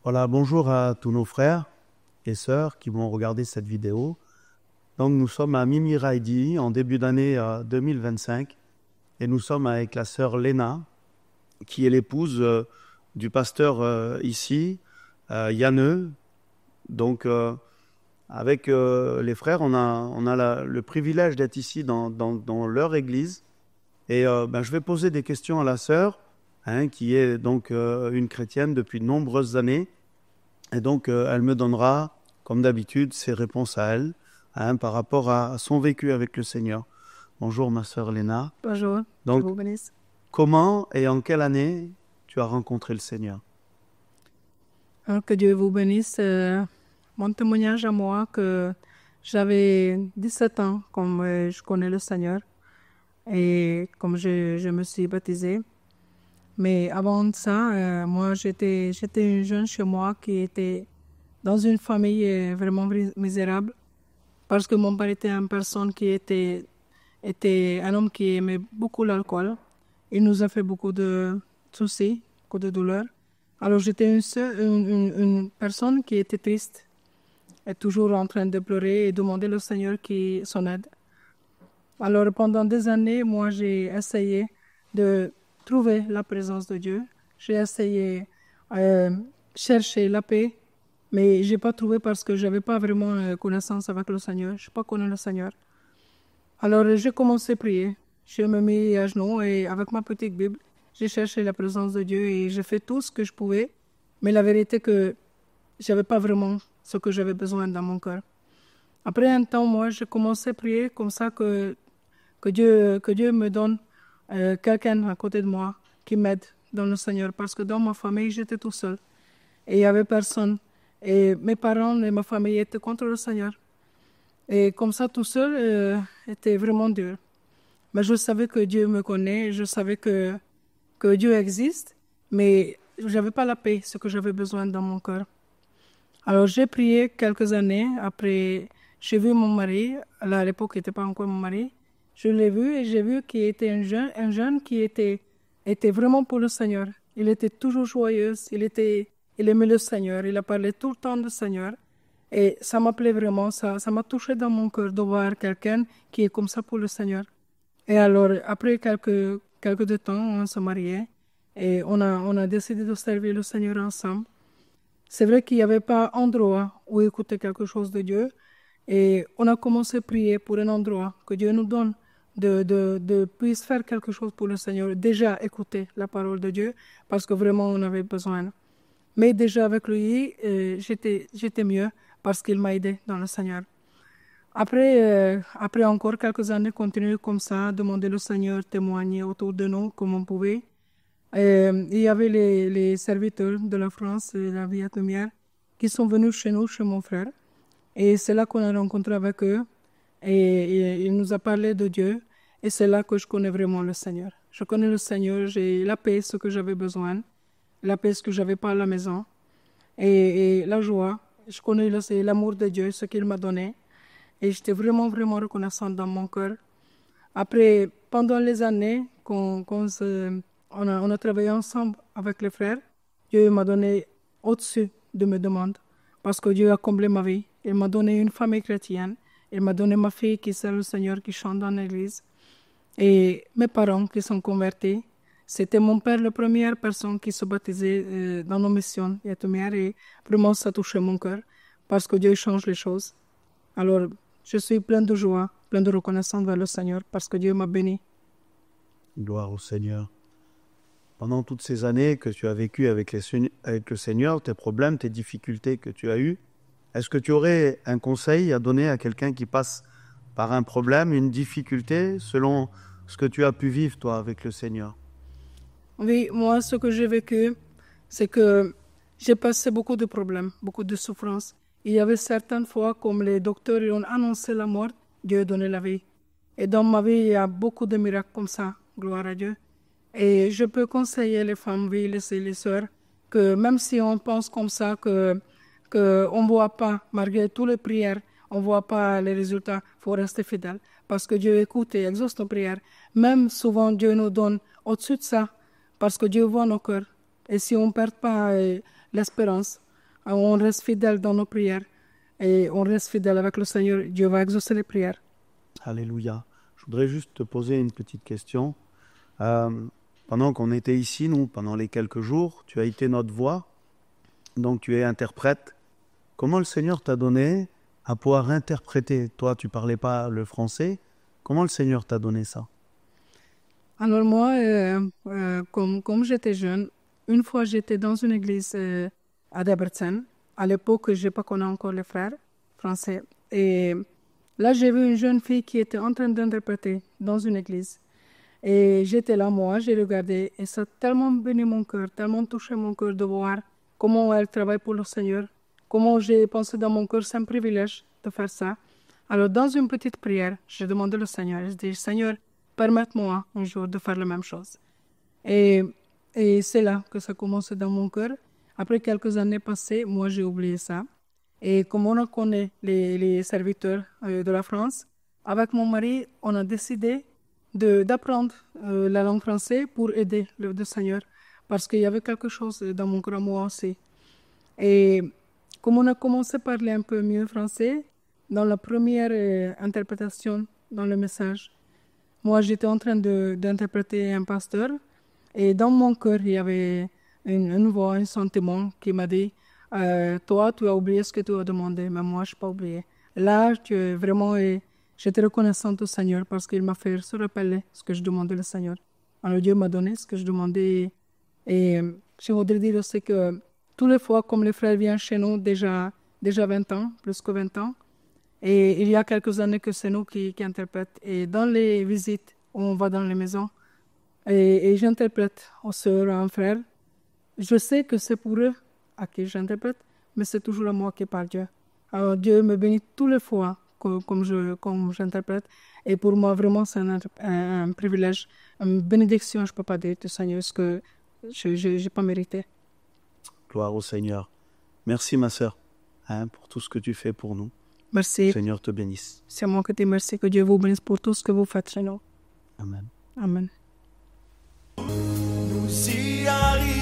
Voilà, bonjour à tous nos frères et sœurs qui vont regarder cette vidéo. Donc nous sommes à Mimi Raidi en début d'année 2025 et nous sommes avec la sœur Léna qui est l'épouse du pasteur ici, Yanneux. Donc avec les frères, on a le privilège d'être ici dans leur église et je vais poser des questions à la sœur qui est donc une chrétienne depuis de nombreuses années. Et donc, elle me donnera, comme d'habitude, ses réponses à elle, par rapport à son vécu avec le Seigneur. Bonjour, ma sœur Léna. Bonjour, Donc, que vous bénisse. comment et en quelle année tu as rencontré le Seigneur? Alors, que Dieu vous bénisse. Mon témoignage à moi, que j'avais 17 ans comme je connais le Seigneur et comme je me suis baptisée. Mais avant ça, moi, j'étais une jeune chez moi qui était dans une famille vraiment misérable parce que mon père était une personne qui était un homme qui aimait beaucoup l'alcool. Il nous a fait beaucoup de soucis, beaucoup de douleurs. Alors j'étais une personne qui était triste et toujours en train de pleurer et demander au Seigneur son aide. Alors pendant des années, moi j'ai essayé de trouver la présence de Dieu. J'ai essayé de chercher la paix, mais je n'ai pas trouvé parce que je n'avais pas vraiment connaissance avec le Seigneur. Je n'ai pas connu le Seigneur. Alors j'ai commencé à prier. Je me mis à genoux et avec ma petite Bible, j'ai cherché la présence de Dieu et j'ai fait tout ce que je pouvais. Mais la vérité que je n'avais pas vraiment ce que j'avais besoin dans mon cœur. Après un temps, moi, j'ai commencé à prier comme ça que Dieu me donne quelqu'un à côté de moi qui m'aide dans le Seigneur. Parce que dans ma famille, j'étais tout seul. Et il n'y avait personne. Et mes parents et ma famille étaient contre le Seigneur. Et comme ça, tout seul, était vraiment dur. Mais je savais que Dieu me connaît, je savais que Dieu existe, mais je n'avais pas la paix, ce que j'avais besoin dans mon cœur. Alors j'ai prié quelques années, après j'ai vu mon mari, à l'époque il n'était pas encore mon mari, je l'ai vu et j'ai vu qu'il était un jeune qui était vraiment pour le Seigneur. Il était toujours joyeux, il aimait le Seigneur, il a parlé tout le temps du Seigneur. Et ça m'appelait vraiment, ça m'a touché dans mon cœur de voir quelqu'un qui est comme ça pour le Seigneur. Et alors, après quelques de temps, on s'est mariés et on a décidé de servir le Seigneur ensemble. C'est vrai qu'il n'y avait pas endroit où écouter quelque chose de Dieu et on a commencé à prier pour un endroit que Dieu nous donne de puisse faire quelque chose pour le Seigneur. Déjà écouter la parole de Dieu parce que vraiment on avait besoin. Mais déjà avec lui, j'étais mieux parce qu'il m'a aidé dans le Seigneur. Après encore quelques années, continuer comme ça, demander au Seigneur témoigner autour de nous comme on pouvait. Il y avait les serviteurs de la France et la Vie Atomière qui sont venus chez nous, chez mon frère. Et c'est là qu'on a rencontré avec eux. Et il nous a parlé de Dieu. Et c'est là que je connais vraiment le Seigneur. Je connais le Seigneur, j'ai la paix, ce que j'avais besoin. La paix, ce que je n'avais pas à la maison. Et la joie. Je connais l'amour de Dieu, ce qu'il m'a donné. Et j'étais vraiment, vraiment reconnaissante dans mon cœur. Après, pendant les années qu'on on a travaillé ensemble avec les frères, Dieu m'a donné au-dessus de mes demandes. Parce que Dieu a comblé ma vie. Il m'a donné une famille chrétienne. Il m'a donné ma fille qui sert le Seigneur, qui chante dans l'église. Et mes parents qui sont convertis. C'était mon père la première personne qui se baptisait dans nos missions. Et vraiment, ça touchait mon cœur. Parce que Dieu change les choses. Alors, je suis pleine de joie, pleine de reconnaissance vers le Seigneur parce que Dieu m'a béni. Gloire au Seigneur. Pendant toutes ces années que tu as vécues avec le Seigneur, tes problèmes, tes difficultés que tu as eues, est-ce que tu aurais un conseil à donner à quelqu'un qui passe par un problème, une difficulté, selon ce que tu as pu vivre, toi, avec le Seigneur? Oui, moi, ce que j'ai vécu, c'est que j'ai passé beaucoup de problèmes, beaucoup de souffrances. Il y avait certaines fois, comme les docteurs ils ont annoncé la mort, Dieu a donné la vie. Et dans ma vie, il y a beaucoup de miracles comme ça, gloire à Dieu. Et je peux conseiller les femmes, oui, les sœurs, que même si on pense comme ça, que on ne voit pas, malgré toutes les prières, on ne voit pas les résultats, il faut rester fidèle. Parce que Dieu écoute et exauce nos prières. Même souvent, Dieu nous donne au-dessus de ça, parce que Dieu voit nos cœurs. Et si on ne perd pas l'espérance, on reste fidèle dans nos prières et on reste fidèle avec le Seigneur, Dieu va exaucer les prières. Alléluia. Je voudrais juste te poser une petite question. Pendant qu'on était ici, nous, pendant les quelques jours, tu as été notre voix, donc tu es interprète. Comment le Seigneur t'a donné à pouvoir interpréter? Toi, tu parlais pas le français. Comment le Seigneur t'a donné ça? Alors moi, comme j'étais jeune, une fois j'étais dans une église à Debrecen. À l'époque, je n'ai pas connu encore les frères français. Et là, j'ai vu une jeune fille qui était en train d'interpréter dans une église. Et j'étais là, moi, j'ai regardé. Et ça a tellement béni mon cœur, tellement touché mon cœur de voir comment elle travaille pour le Seigneur. Comment j'ai pensé dans mon cœur, c'est un privilège de faire ça. Alors, dans une petite prière, j'ai demandé au Seigneur, je dis, Seigneur, permette-moi un jour de faire la même chose. Et c'est là que ça commence dans mon cœur. Après quelques années passées, moi, j'ai oublié ça. Et comme on connaît les serviteurs de la France, avec mon mari, on a décidé d'apprendre la langue française pour aider le Seigneur. Parce qu'il y avait quelque chose dans mon cœur, moi aussi. Et comme on a commencé à parler un peu mieux français, dans la première interprétation, dans le message, moi, j'étais en train d'interpréter un pasteur et dans mon cœur, il y avait une voix, un sentiment qui m'a dit toi, tu as oublié ce que tu as demandé, mais moi, je n'ai pas oublié. Là, j'étais reconnaissante au Seigneur parce qu'il m'a fait se rappeler ce que je demandais au Seigneur. Alors, Dieu m'a donné ce que je demandais. Et je voudrais dire aussi que tous les fois, comme les frères viennent chez nous, déjà 20 ans, plus que 20 ans, et il y a quelques années que c'est nous qui interprètent. Et dans les visites, on va dans les maisons et j'interprète aux sœurs, aux frères. Je sais que c'est pour eux à qui j'interprète, mais c'est toujours à moi qui parle Dieu. Alors Dieu me bénit toutes les fois comme j'interprète. Et pour moi, vraiment, c'est un privilège, une bénédiction, je ne peux pas dire, Seigneur, ce que je n'ai pas mérité. Gloire au Seigneur. Merci, ma sœur, pour tout ce que tu fais pour nous. Merci. Le Seigneur te bénisse. C'est moi qui te remercie. Que Dieu vous bénisse pour tout ce que vous faites chez nous. Amen. Amen. Nous y arrivons.